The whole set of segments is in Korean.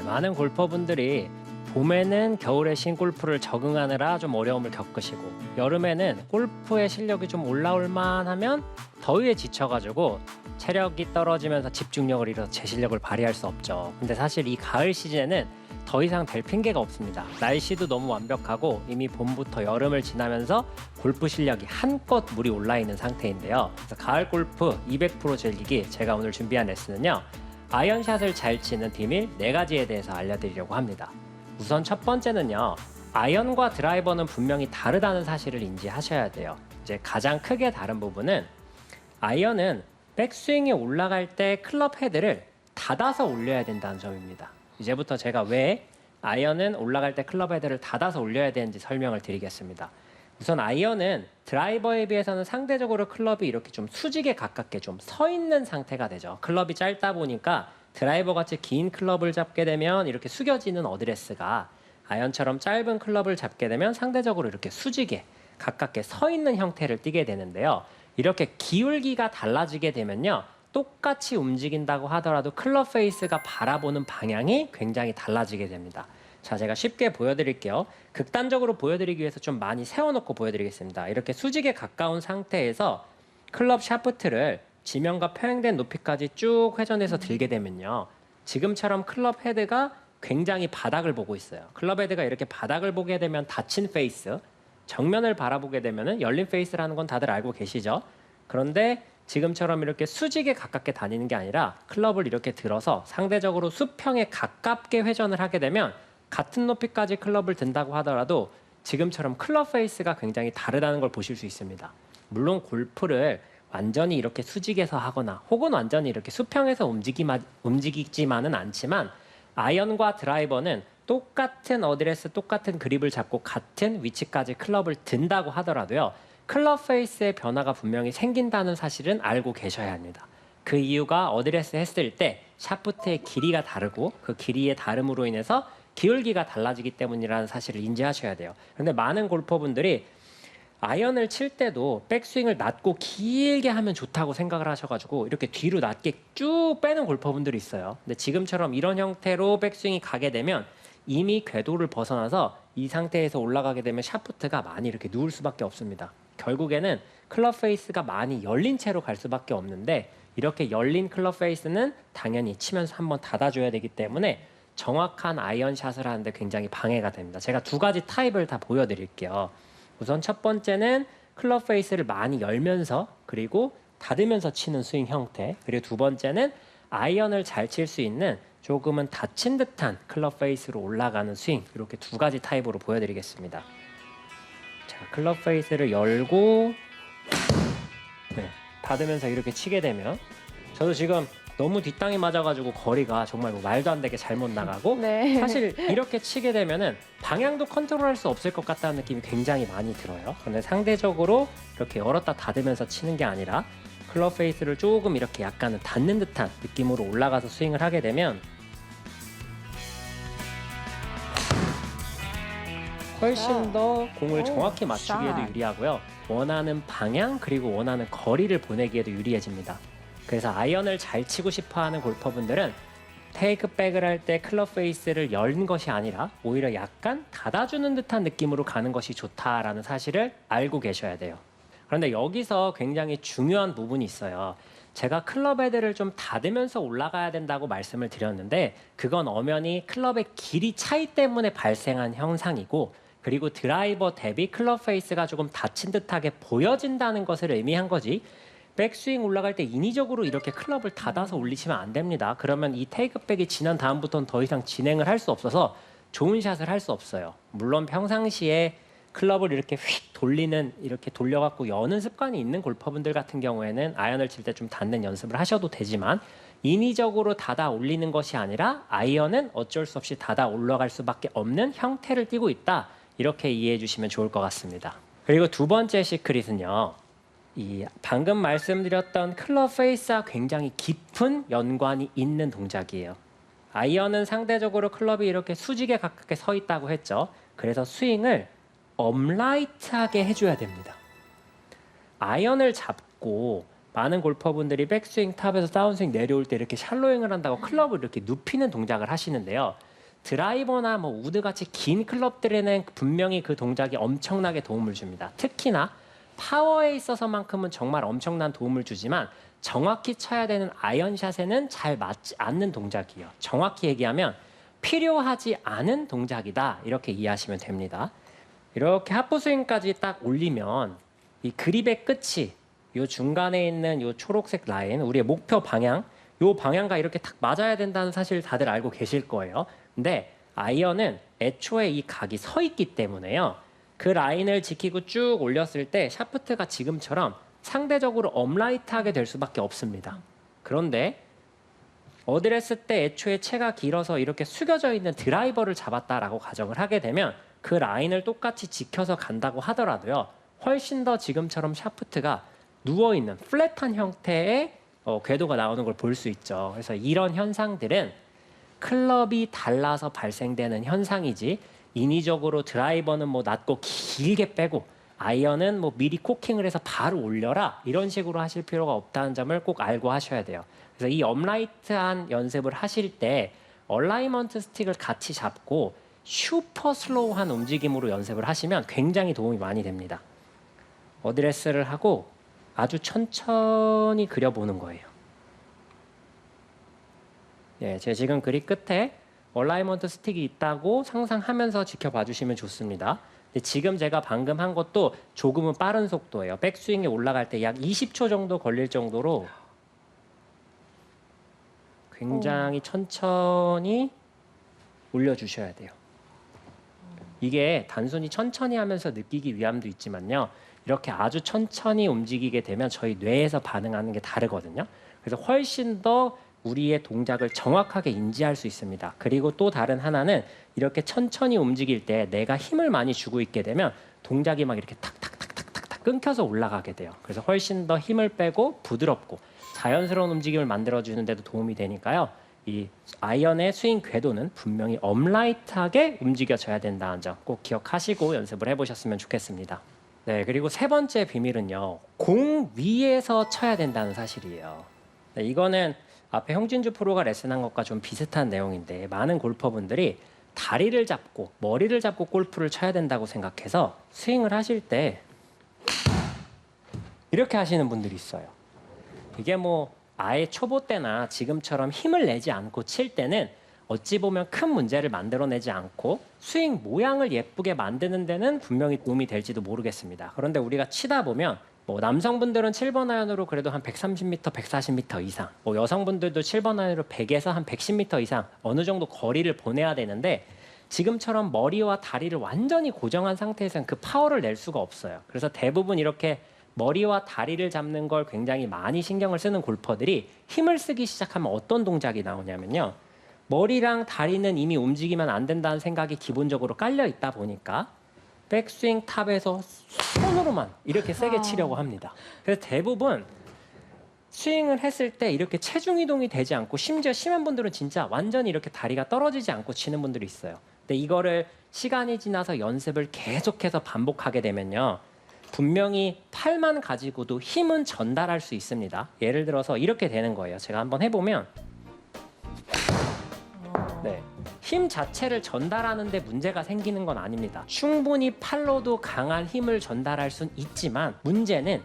많은 골퍼분들이 봄에는 겨울에 신골프를 적응하느라 좀 어려움을 겪으시고 여름에는 골프의 실력이 좀 올라올 만하면 더위에 지쳐가지고 체력이 떨어지면서 집중력을 잃어서 제 실력을 발휘할 수 없죠. 근데 사실 이 가을 시즌에는 더 이상 될 핑계가 없습니다. 날씨도 너무 완벽하고 이미 봄부터 여름을 지나면서 골프 실력이 한껏 물이 올라 있는 상태인데요. 그래서 가을 골프 200% 즐기기 제가 오늘 준비한 레슨은요. 아이언샷을 잘 치는 비밀 4가지에 대해서 알려드리려고 합니다. 우선 첫 번째는요. 아이언과 드라이버는 분명히 다르다는 사실을 인지하셔야 돼요. 이제 가장 크게 다른 부분은 아이언은 백스윙에 올라갈 때 클럽 헤드를 닫아서 올려야 된다는 점입니다. 이제부터 제가 왜 아이언은 올라갈 때 클럽 헤드를 닫아서 올려야 되는지 설명을 드리겠습니다. 우선 아이언은 드라이버에 비해서는 상대적으로 클럽이 이렇게 좀 수직에 가깝게 좀 서 있는 상태가 되죠. 클럽이 짧다 보니까 드라이버 같이 긴 클럽을 잡게 되면 이렇게 숙여지는 어드레스가 아이언처럼 짧은 클럽을 잡게 되면 상대적으로 이렇게 수직에 가깝게 서 있는 형태를 띠게 되는데요. 이렇게 기울기가 달라지게 되면요. 똑같이 움직인다고 하더라도 클럽 페이스가 바라보는 방향이 굉장히 달라지게 됩니다. 자, 제가 쉽게 보여드릴게요. 극단적으로 보여드리기 위해서 좀 많이 세워놓고 보여드리겠습니다. 이렇게 수직에 가까운 상태에서 클럽 샤프트를 지면과 평행된 높이까지 쭉 회전해서 들게 되면요. 지금처럼 클럽 헤드가 굉장히 바닥을 보고 있어요. 클럽 헤드가 이렇게 바닥을 보게 되면 닫힌 페이스, 정면을 바라보게 되면 열린 페이스라는 건 다들 알고 계시죠? 그런데 지금처럼 이렇게 수직에 가깝게 다니는 게 아니라 클럽을 이렇게 들어서 상대적으로 수평에 가깝게 회전을 하게 되면 같은 높이까지 클럽을 든다고 하더라도 지금처럼 클럽 페이스가 굉장히 다르다는 걸 보실 수 있습니다. 물론 골프를 완전히 이렇게 수직에서 하거나 혹은 완전히 이렇게 수평에서 움직이지만은 않지만 아이언과 드라이버는 똑같은 어드레스, 똑같은 그립을 잡고 같은 위치까지 클럽을 든다고 하더라도요. 클럽 페이스의 변화가 분명히 생긴다는 사실은 알고 계셔야 합니다. 그 이유가 어드레스 했을 때 샤프트의 길이가 다르고 그 길이의 다름으로 인해서 기울기가 달라지기 때문이라는 사실을 인지하셔야 돼요. 그런데 많은 골퍼분들이 아이언을 칠 때도 백스윙을 낮고 길게 하면 좋다고 생각을 하셔가지고 이렇게 뒤로 낮게 쭉 빼는 골퍼분들이 있어요. 근데 지금처럼 이런 형태로 백스윙이 가게 되면 이미 궤도를 벗어나서 이 상태에서 올라가게 되면 샤프트가 많이 이렇게 누울 수밖에 없습니다. 결국에는 클럽 페이스가 많이 열린 채로 갈 수밖에 없는데 이렇게 열린 클럽 페이스는 당연히 치면서 한번 닫아줘야 되기 때문에 정확한 아이언샷을 하는데 굉장히 방해가 됩니다. 제가 2가지 타입을 다 보여드릴게요. 우선 첫 번째는 클럽 페이스를 많이 열면서 그리고 닫으면서 치는 스윙 형태, 그리고 두 번째는 아이언을 잘 칠 수 있는 조금은 닫힌 듯한 클럽 페이스로 올라가는 스윙, 이렇게 2가지 타입으로 보여드리겠습니다. 자, 클럽 페이스를 열고 닫으면서 이렇게 치게 되면 저도 지금 너무 뒷땅이 맞아가지고 거리가 정말 뭐 말도 안 되게 잘못 나가고 네. 사실 이렇게 치게 되면은 방향도 컨트롤할 수 없을 것 같다는 느낌이 굉장히 많이 들어요. 그런데 상대적으로 이렇게 열었다 닫으면서 치는 게 아니라 클럽 페이스를 조금 이렇게 약간은 닫는 듯한 느낌으로 올라가서 스윙을 하게 되면 훨씬 더 공을 정확히 맞추기에도 유리하고요. 원하는 방향 그리고 원하는 거리를 보내기에도 유리해집니다. 그래서 아이언을 잘 치고 싶어하는 골퍼분들은 테이크백을 할 때 클럽 페이스를 연 것이 아니라 오히려 약간 닫아주는 듯한 느낌으로 가는 것이 좋다라는 사실을 알고 계셔야 돼요. 그런데 여기서 굉장히 중요한 부분이 있어요. 제가 클럽 헤드를 좀 닫으면서 올라가야 된다고 말씀을 드렸는데 그건 엄연히 클럽의 길이 차이 때문에 발생한 현상이고 그리고 드라이버 대비 클럽 페이스가 조금 닫힌 듯하게 보여진다는 것을 의미한 거지 백스윙 올라갈 때 인위적으로 이렇게 클럽을 닫아서 올리시면 안 됩니다. 그러면 이 테이크백이 지난 다음부터는 더 이상 진행을 할 수 없어서 좋은 샷을 할 수 없어요. 물론 평상시에 클럽을 이렇게 휙 돌리는 이렇게 돌려갖고 여는 습관이 있는 골퍼분들 같은 경우에는 아이언을 칠 때 좀 닫는 연습을 하셔도 되지만 인위적으로 닫아 올리는 것이 아니라 아이언은 어쩔 수 없이 닫아 올라갈 수밖에 없는 형태를 띠고 있다. 이렇게 이해해 주시면 좋을 것 같습니다. 그리고 두 번째 시크릿은요. 이 방금 말씀드렸던 클럽 페이스와 굉장히 깊은 연관이 있는 동작이에요. 아이언은 상대적으로 클럽이 이렇게 수직에 가깝게 서 있다고 했죠. 그래서 스윙을 업라이트하게 해줘야 됩니다. 아이언을 잡고 많은 골퍼분들이 백스윙 탑에서 다운스윙 내려올 때 이렇게 샬로잉을 한다고 클럽을 이렇게 눕히는 동작을 하시는데요. 드라이버나 뭐 우드 같이 긴 클럽들에는 분명히 그 동작이 엄청나게 도움을 줍니다. 특히나 파워에 있어서만큼은 정말 엄청난 도움을 주지만 정확히 쳐야 되는 아이언샷에는 잘 맞지 않는 동작이에요. 정확히 얘기하면 필요하지 않은 동작이다. 이렇게 이해하시면 됩니다. 이렇게 하프 스윙까지 딱 올리면 이 그립의 끝이 요 중간에 있는 요 초록색 라인, 우리의 목표 방향, 요 방향과 이렇게 딱 맞아야 된다는 사실 다들 알고 계실 거예요. 근데 아이언은 애초에 이 각이 서 있기 때문에요. 그 라인을 지키고 쭉 올렸을 때 샤프트가 지금처럼 상대적으로 업라이트하게 될 수밖에 없습니다. 그런데 어드레스 때 애초에 채가 길어서 이렇게 숙여져 있는 드라이버를 잡았다라고 가정을 하게 되면 그 라인을 똑같이 지켜서 간다고 하더라도요. 훨씬 더 지금처럼 샤프트가 누워있는 플랫한 형태의 궤도가 나오는 걸 볼 수 있죠. 그래서 이런 현상들은 클럽이 달라서 발생되는 현상이지 인위적으로 드라이버는 뭐 낮고 길게 빼고 아이언은 뭐 미리 코킹을 해서 바로 올려라 이런 식으로 하실 필요가 없다는 점을 꼭 알고 하셔야 돼요. 그래서 이 업라이트한 연습을 하실 때 얼라이먼트 스틱을 같이 잡고 슈퍼 슬로우한 움직임으로 연습을 하시면 굉장히 도움이 많이 됩니다. 어드레스를 하고 아주 천천히 그려보는 거예요. 네, 제가 지금 그립 끝에 얼라이먼트 스틱이 있다고 상상하면서 지켜봐 주시면 좋습니다. 지금 제가 방금 한 것도 조금은 빠른 속도예요. 백스윙에 올라갈 때 약 20초 정도 걸릴 정도로 굉장히 천천히 올려주셔야 돼요. 이게 단순히 천천히 하면서 느끼기 위함도 있지만요. 이렇게 아주 천천히 움직이게 되면 저희 뇌에서 반응하는 게 다르거든요. 그래서 훨씬 더 우리의 동작을 정확하게 인지할 수 있습니다. 그리고 또 다른 하나는 이렇게 천천히 움직일 때 내가 힘을 많이 주고 있게 되면 동작이 막 이렇게 탁탁탁탁탁탁 끊겨서 올라가게 돼요. 그래서 훨씬 더 힘을 빼고 부드럽고 자연스러운 움직임을 만들어주는 데도 도움이 되니까요. 이 아이언의 스윙 궤도는 분명히 업라이트하게 움직여져야 된다는 점 꼭 기억하시고 연습을 해보셨으면 좋겠습니다. 네, 그리고 세 번째 비밀은요. 공 위에서 쳐야 된다는 사실이에요. 네, 이거는 앞에 홍진주 프로가 레슨한 것과 좀 비슷한 내용인데 많은 골퍼분들이 다리를 잡고 머리를 잡고 골프를 쳐야 된다고 생각해서 스윙을 하실 때 이렇게 하시는 분들이 있어요. 이게 뭐 아예 초보 때나 지금처럼 힘을 내지 않고 칠 때는 어찌 보면 큰 문제를 만들어내지 않고 스윙 모양을 예쁘게 만드는 데는 분명히 도움이 될지도 모르겠습니다. 그런데 우리가 치다 보면 뭐 남성분들은 7번 아이언으로 그래도 한 130m, 140m 이상, 뭐 여성분들도 7번 아이언으로 100에서 한 110m 이상 어느 정도 거리를 보내야 되는데 지금처럼 머리와 다리를 완전히 고정한 상태에서는 그 파워를 낼 수가 없어요. 그래서 대부분 이렇게 머리와 다리를 잡는 걸 굉장히 많이 신경을 쓰는 골퍼들이 힘을 쓰기 시작하면 어떤 동작이 나오냐면요. 머리랑 다리는 이미 움직이면 안 된다는 생각이 기본적으로 깔려 있다 보니까 백스윙 탑에서 손으로만 이렇게 세게 치려고 합니다. 그래서 대부분 스윙을 했을 때 이렇게 체중 이동이 되지 않고 심지어 심한 분들은 진짜 완전히 이렇게 다리가 떨어지지 않고 치는 분들이 있어요. 근데 이거를 시간이 지나서 연습을 계속해서 반복하게 되면요. 분명히 팔만 가지고도 힘은 전달할 수 있습니다. 예를 들어서 이렇게 되는 거예요. 제가 한번 해보면 네, 힘 자체를 전달하는 데 문제가 생기는 건 아닙니다. 충분히 팔로도 강한 힘을 전달할 수는 있지만 문제는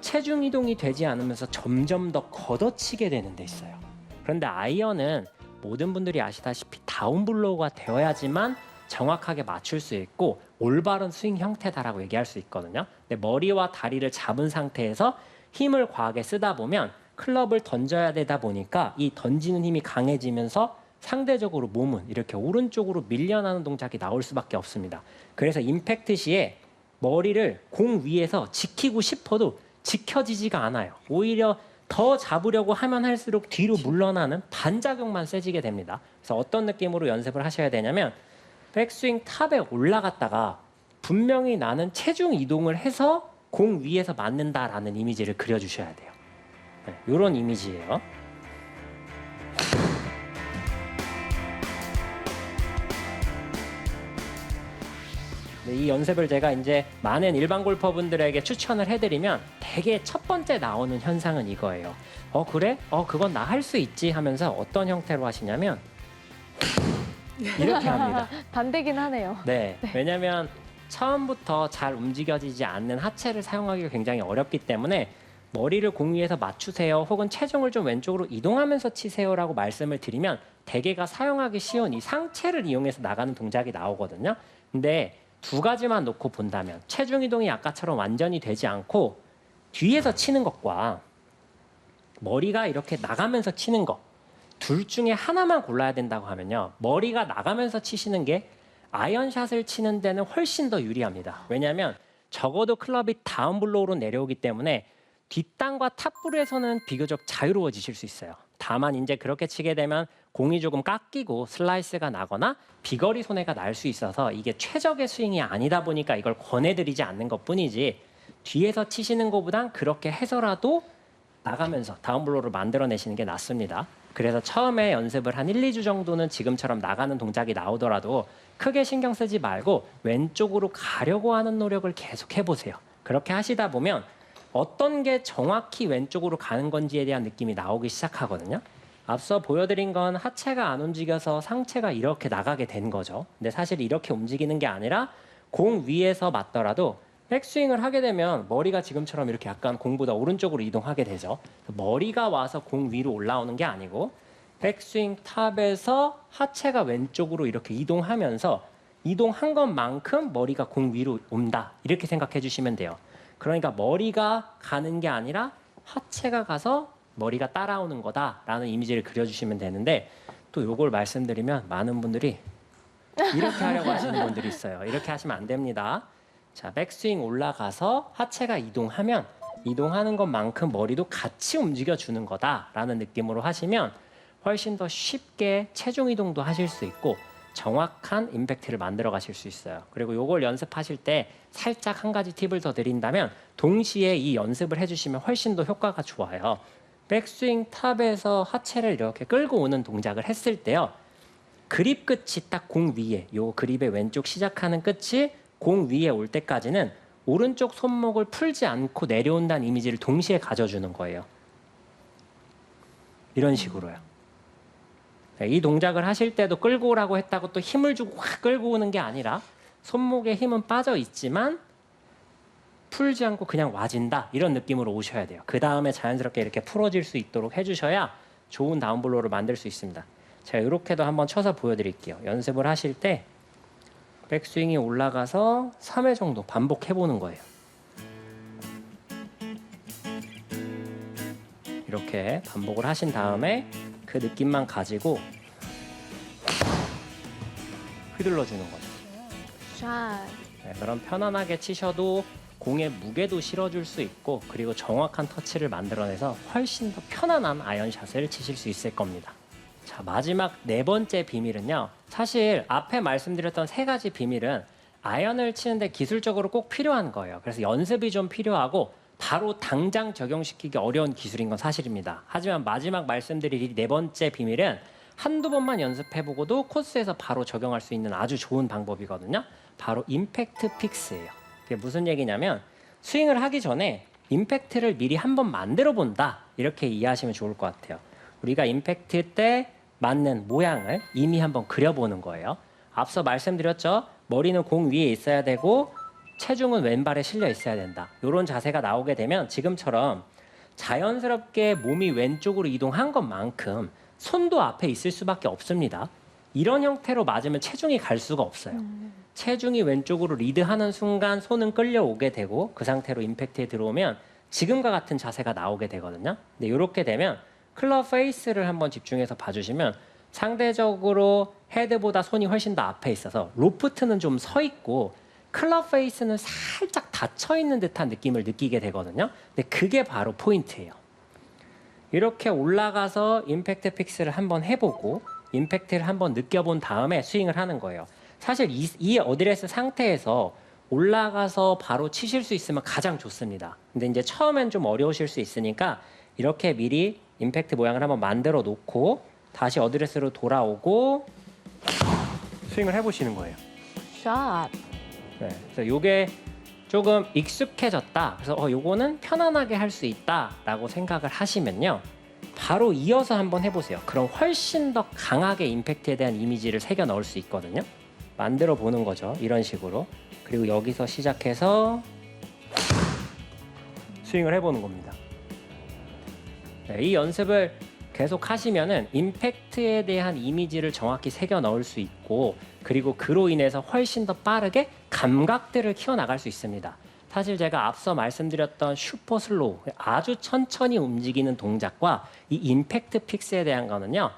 체중 이동이 되지 않으면서 점점 더 걷어치게 되는 데 있어요. 그런데 아이언은 모든 분들이 아시다시피 다운블로우가 되어야지만 정확하게 맞출 수 있고 올바른 스윙 형태다라고 얘기할 수 있거든요. 근데 머리와 다리를 잡은 상태에서 힘을 과하게 쓰다 보면 클럽을 던져야 되다 보니까 이 던지는 힘이 강해지면서 상대적으로 몸은 이렇게 오른쪽으로 밀려나는 동작이 나올 수밖에 없습니다. 그래서 임팩트 시에 머리를 공 위에서 지키고 싶어도 지켜지지가 않아요. 오히려 더 잡으려고 하면 할수록 뒤로 물러나는 반작용만 세지게 됩니다. 그래서 어떤 느낌으로 연습을 하셔야 되냐면 백스윙 탑에 올라갔다가 분명히 나는 체중 이동을 해서 공 위에서 맞는다라는 이미지를 그려주셔야 돼요. 네, 이런 이미지예요. 네, 이 연습을 제가 이제 많은 일반 골퍼분들에게 추천을 해드리면 되게 첫 번째 나오는 현상은 이거예요. 그래? 그건 나 할 수 있지 하면서 어떤 형태로 하시냐면 이렇게 합니다. 반대긴 하네요. 네, 왜냐하면 처음부터 잘 움직여지지 않는 하체를 사용하기가 굉장히 어렵기 때문에 머리를 공 위에서 맞추세요 혹은 체중을 좀 왼쪽으로 이동하면서 치세요라고 말씀을 드리면 대개가 사용하기 쉬운 이 상체를 이용해서 나가는 동작이 나오거든요. 근데 두 가지만 놓고 본다면 체중 이동이 아까처럼 완전히 되지 않고 뒤에서 치는 것과 머리가 이렇게 나가면서 치는 것 둘 중에 하나만 골라야 된다고 하면요. 머리가 나가면서 치시는 게 아이언샷을 치는 데는 훨씬 더 유리합니다. 왜냐하면 적어도 클럽이 다운블로우로 내려오기 때문에 뒷땅과 탑블에서는 비교적 자유로워지실 수 있어요. 다만 이제 그렇게 치게 되면 공이 조금 깎이고 슬라이스가 나거나 비거리 손해가 날 수 있어서 이게 최적의 스윙이 아니다 보니까 이걸 권해드리지 않는 것뿐이지 뒤에서 치시는 것보단 그렇게 해서라도 나가면서 다운블로우를 만들어내시는 게 낫습니다. 그래서 처음에 연습을 한 1, 2주 정도는 지금처럼 나가는 동작이 나오더라도 크게 신경 쓰지 말고 왼쪽으로 가려고 하는 노력을 계속 해보세요. 그렇게 하시다 보면 어떤 게 정확히 왼쪽으로 가는 건지에 대한 느낌이 나오기 시작하거든요. 앞서 보여드린 건 하체가 안 움직여서 상체가 이렇게 나가게 된 거죠. 근데 사실 이렇게 움직이는 게 아니라 공 위에서 맞더라도 백스윙을 하게 되면 머리가 지금처럼 이렇게 약간 공보다 오른쪽으로 이동하게 되죠. 머리가 와서 공 위로 올라오는 게 아니고 백스윙 탑에서 하체가 왼쪽으로 이렇게 이동하면서 이동한 것만큼 머리가 공 위로 온다. 이렇게 생각해 주시면 돼요. 그러니까 머리가 가는 게 아니라 하체가 가서 머리가 따라오는 거다라는 이미지를 그려주시면 되는데 또 이걸 말씀드리면 많은 분들이 이렇게 하려고 하시는 분들이 있어요. 이렇게 하시면 안 됩니다. 자, 백스윙 올라가서 하체가 이동하면 이동하는 것만큼 머리도 같이 움직여주는 거다라는 느낌으로 하시면 훨씬 더 쉽게 체중 이동도 하실 수 있고 정확한 임팩트를 만들어 가실 수 있어요. 그리고 이걸 연습하실 때 살짝 한 가지 팁을 더 드린다면 동시에 이 연습을 해주시면 훨씬 더 효과가 좋아요. 백스윙 탑에서 하체를 이렇게 끌고 오는 동작을 했을 때요. 그립 끝이 딱 공 위에 요 그립의 왼쪽 시작하는 끝이 공 위에 올 때까지는 오른쪽 손목을 풀지 않고 내려온다는 이미지를 동시에 가져주는 거예요. 이런 식으로요. 이 동작을 하실 때도 끌고 오라고 했다고 또 힘을 주고 확 끌고 오는 게 아니라 손목에 힘은 빠져 있지만 풀지 않고 그냥 와진다 이런 느낌으로 오셔야 돼요. 그 다음에 자연스럽게 이렇게 풀어질 수 있도록 해주셔야 좋은 다운블로우를 만들 수 있습니다. 제가 이렇게도 한번 쳐서 보여드릴게요. 연습을 하실 때 백스윙이 올라가서 3회 정도 반복해보는 거예요. 이렇게 반복을 하신 다음에 그 느낌만 가지고 휘둘러주는 거죠. 샷. 네, 그럼 편안하게 치셔도 공의 무게도 실어줄 수 있고 그리고 정확한 터치를 만들어내서 훨씬 더 편안한 아이언샷을 치실 수 있을 겁니다. 자, 마지막 네 번째 비밀은요. 사실 앞에 말씀드렸던 세 가지 비밀은 아이언을 치는데 기술적으로 꼭 필요한 거예요. 그래서 연습이 좀 필요하고 바로 당장 적용시키기 어려운 기술인 건 사실입니다. 하지만 마지막 말씀드릴 이 네 번째 비밀은 한두 번만 연습해보고도 코스에서 바로 적용할 수 있는 아주 좋은 방법이거든요. 바로 임팩트 픽스예요. 그게 무슨 얘기냐면 스윙을 하기 전에 임팩트를 미리 한번 만들어 본다. 이렇게 이해하시면 좋을 것 같아요. 우리가 임팩트 때 맞는 모양을 이미 한번 그려보는 거예요. 앞서 말씀드렸죠. 머리는 공 위에 있어야 되고 체중은 왼발에 실려 있어야 된다. 이런 자세가 나오게 되면 지금처럼 자연스럽게 몸이 왼쪽으로 이동한 것만큼 손도 앞에 있을 수밖에 없습니다. 이런 형태로 맞으면 체중이 갈 수가 없어요. 체중이 왼쪽으로 리드하는 순간 손은 끌려오게 되고 그 상태로 임팩트에 들어오면 지금과 같은 자세가 나오게 되거든요. 근데 이렇게 되면 클럽 페이스를 한번 집중해서 봐주시면 상대적으로 헤드보다 손이 훨씬 더 앞에 있어서 로프트는 좀 서 있고 클럽 페이스는 살짝 닫혀 있는 듯한 느낌을 느끼게 되거든요. 근데 그게 바로 포인트예요. 이렇게 올라가서 임팩트 픽스를 한번 해보고 임팩트를 한번 느껴본 다음에 스윙을 하는 거예요. 사실 이 어드레스 상태에서 올라가서 바로 치실 수 있으면 가장 좋습니다. 근데 이제 처음엔 좀 어려우실 수 있으니까 이렇게 미리 임팩트 모양을 한번 만들어 놓고 다시 어드레스로 돌아오고 스윙을 해보시는 거예요. 샷. 네, 그래서 요게 조금 익숙해졌다. 그래서 요거는 편안하게 할 수 있다라고 생각을 하시면요. 바로 이어서 한번 해보세요. 그럼 훨씬 더 강하게 임팩트에 대한 이미지를 새겨 넣을 수 있거든요. 만들어 보는 거죠. 이런 식으로. 그리고 여기서 시작해서 스윙을 해보는 겁니다. 네, 이 연습을 계속 하시면은 임팩트에 대한 이미지를 정확히 새겨 넣을 수 있고, 그리고 그로 인해서 훨씬 더 빠르게 감각들을 키워나갈 수 있습니다. 사실 제가 앞서 말씀드렸던 슈퍼 슬로우, 아주 천천히 움직이는 동작과 이 임팩트 픽스에 대한 거는요,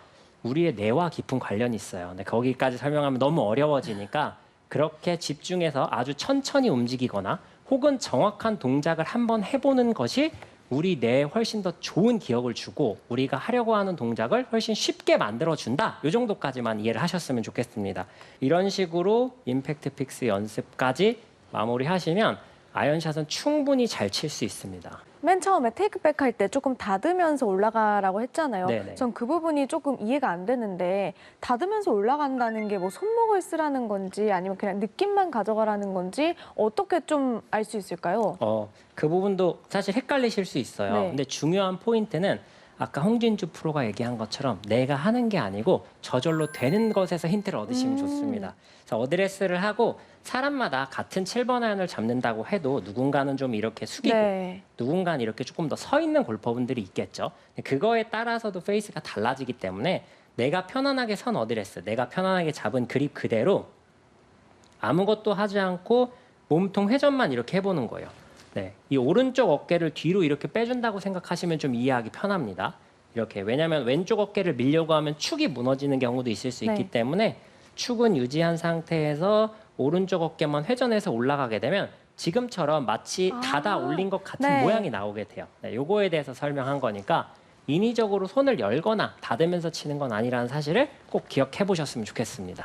우리의 뇌와 깊은 관련이 있어요. 근데 거기까지 설명하면 너무 어려워지니까 그렇게 집중해서 아주 천천히 움직이거나 혹은 정확한 동작을 한번 해보는 것이 우리 뇌에 훨씬 더 좋은 기억을 주고 우리가 하려고 하는 동작을 훨씬 쉽게 만들어준다. 이 정도까지만 이해를 하셨으면 좋겠습니다. 이런 식으로 임팩트 픽스 연습까지 마무리하시면 아이언샷은 충분히 잘 칠 수 있습니다. 맨 처음에 테이크백 할 때 조금 다듬으면서 올라가라고 했잖아요. 네네. 전 그 부분이 조금 이해가 안 되는데 다듬으면서 올라간다는 게 뭐 손목을 쓰라는 건지 아니면 그냥 느낌만 가져가라는 건지 어떻게 좀 알 수 있을까요? 그 부분도 사실 헷갈리실 수 있어요. 네. 근데 중요한 포인트는 아까 홍진주 프로가 얘기한 것처럼 내가 하는 게 아니고 저절로 되는 것에서 힌트를 얻으시면 좋습니다. 그래서 어드레스를 하고 사람마다 같은 7번 아이언을 잡는다고 해도 누군가는 좀 이렇게 숙이고 네. 누군가는 이렇게 조금 더 서 있는 골퍼분들이 있겠죠. 그거에 따라서도 페이스가 달라지기 때문에 내가 편안하게 선 어드레스, 내가 편안하게 잡은 그립 그대로 아무것도 하지 않고 몸통 회전만 이렇게 해보는 거예요. 네, 이 오른쪽 어깨를 뒤로 이렇게 빼준다고 생각하시면 좀 이해하기 편합니다. 이렇게, 왜냐하면 왼쪽 어깨를 밀려고 하면 축이 무너지는 경우도 있을 수 있기 네. 때문에 축은 유지한 상태에서 오른쪽 어깨만 회전해서 올라가게 되면 지금처럼 마치 닫아 올린 것 같은 네. 모양이 나오게 돼요. 네, 요거에 대해서 설명한 거니까 인위적으로 손을 열거나 닫으면서 치는 건 아니라는 사실을 꼭 기억해 보셨으면 좋겠습니다.